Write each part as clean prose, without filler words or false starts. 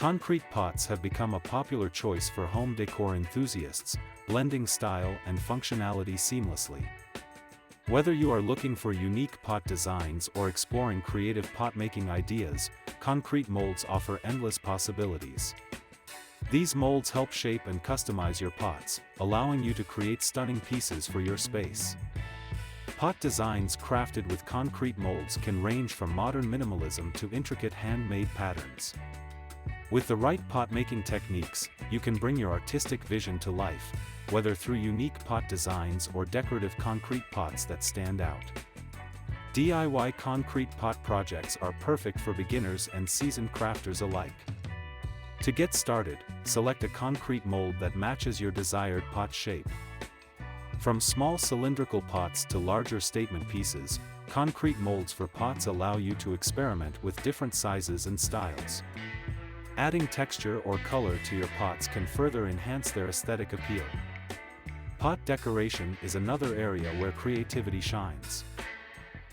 Concrete pots have become a popular choice for home decor enthusiasts, blending style and functionality seamlessly. Whether you are looking for unique pot designs or exploring creative pot-making ideas, concrete molds offer endless possibilities. These molds help shape and customize your pots, allowing you to create stunning pieces for your space. Pot designs crafted with concrete molds can range from modern minimalism to intricate handmade patterns. With the right pot-making techniques, you can bring your artistic vision to life, whether through unique pot designs or decorative concrete pots that stand out. DIY concrete pot projects are perfect for beginners and seasoned crafters alike. To get started, select a concrete mold that matches your desired pot shape. From small cylindrical pots to larger statement pieces, concrete molds for pots allow you to experiment with different sizes and styles. Adding texture or color to your pots can further enhance their aesthetic appeal. Pot decoration is another area where creativity shines.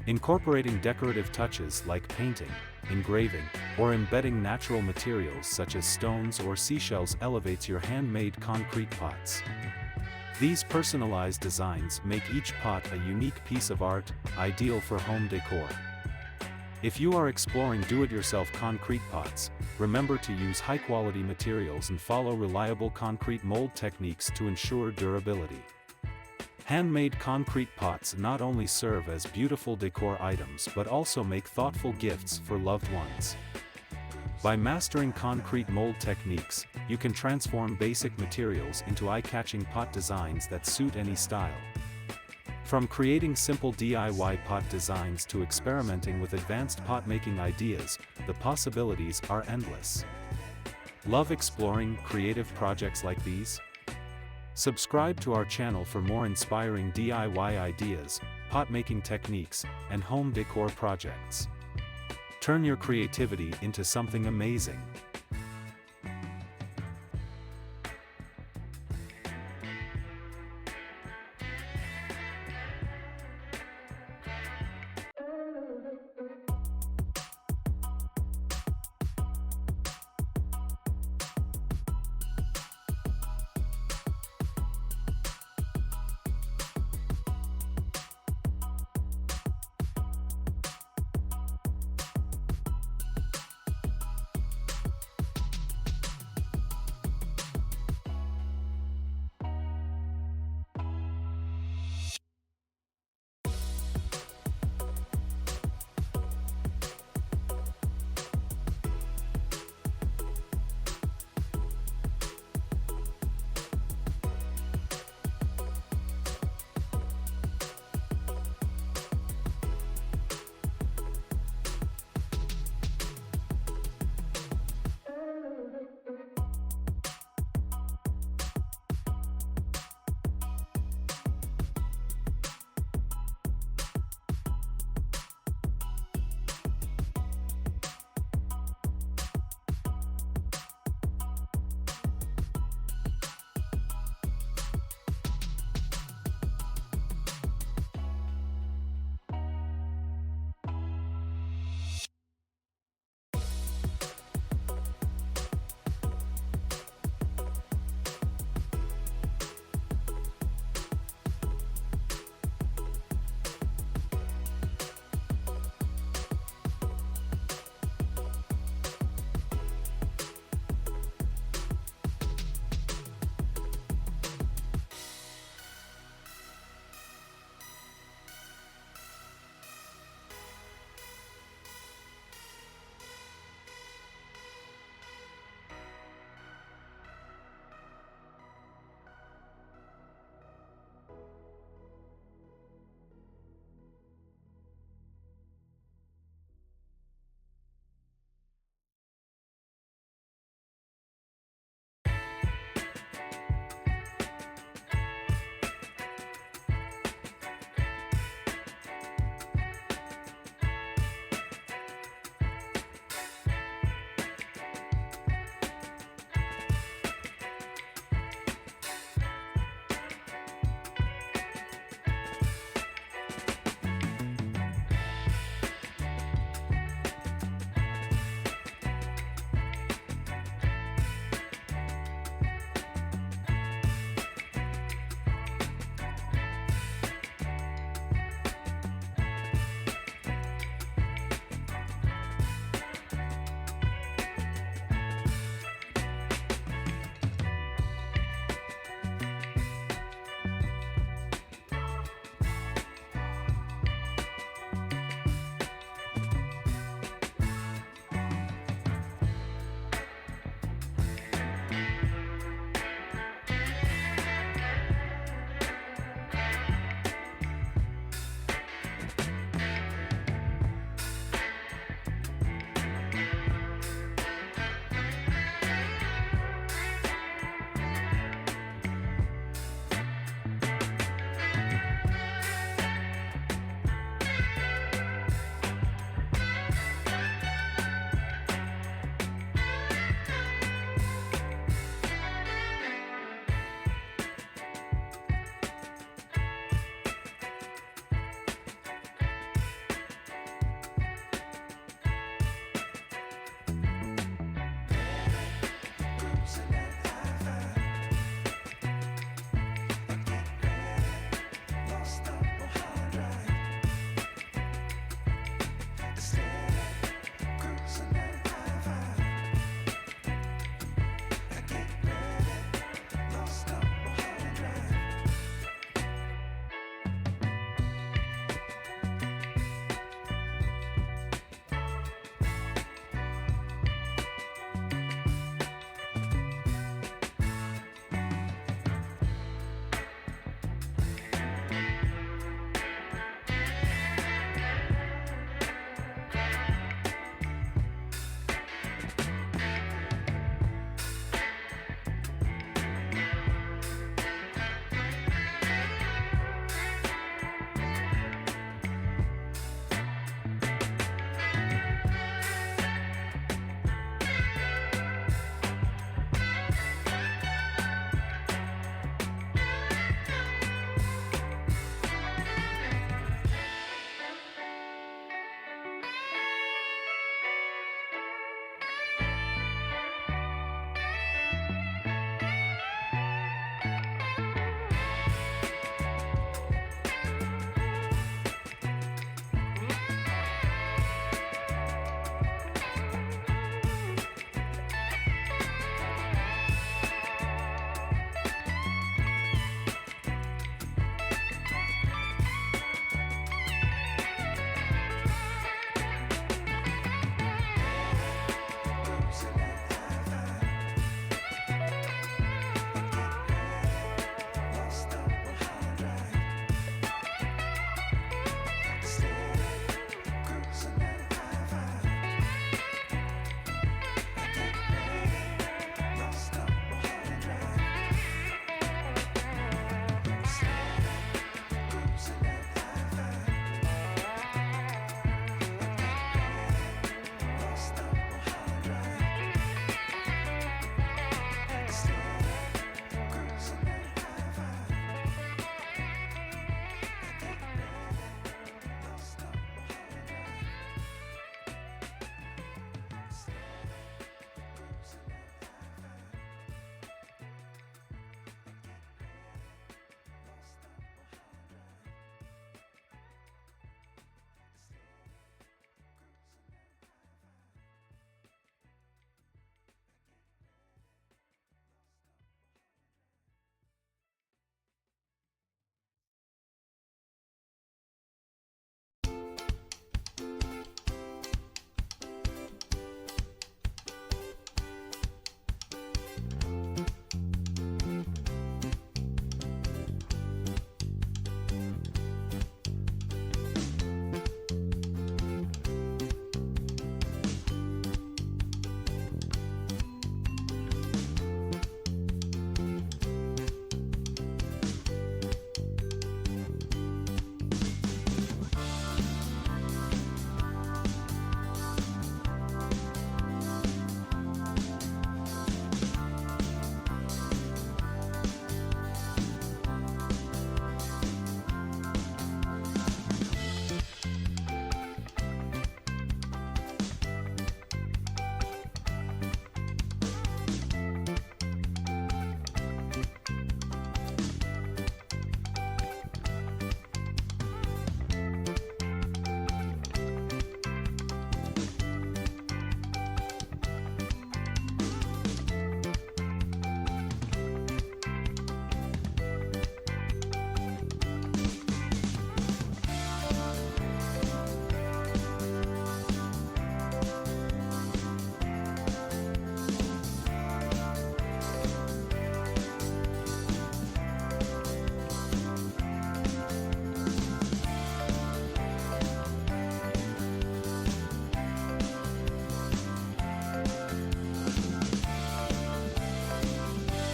Incorporating decorative touches like painting, engraving, or embedding natural materials such as stones or seashells elevates your handmade concrete pots. These personalized designs make each pot a unique piece of art, ideal for home decor. If you are exploring do-it-yourself concrete pots, remember to use high-quality materials and follow reliable concrete mold techniques to ensure durability. Handmade concrete pots not only serve as beautiful decor items but also make thoughtful gifts for loved ones. By mastering concrete mold techniques, you can transform basic materials into eye-catching pot designs that suit any style. From creating simple DIY pot designs to experimenting with advanced pot-making ideas, the possibilities are endless. Love exploring creative projects like these? Subscribe to our channel for more inspiring DIY ideas, pot-making techniques, and home decor projects. Turn your creativity into something amazing.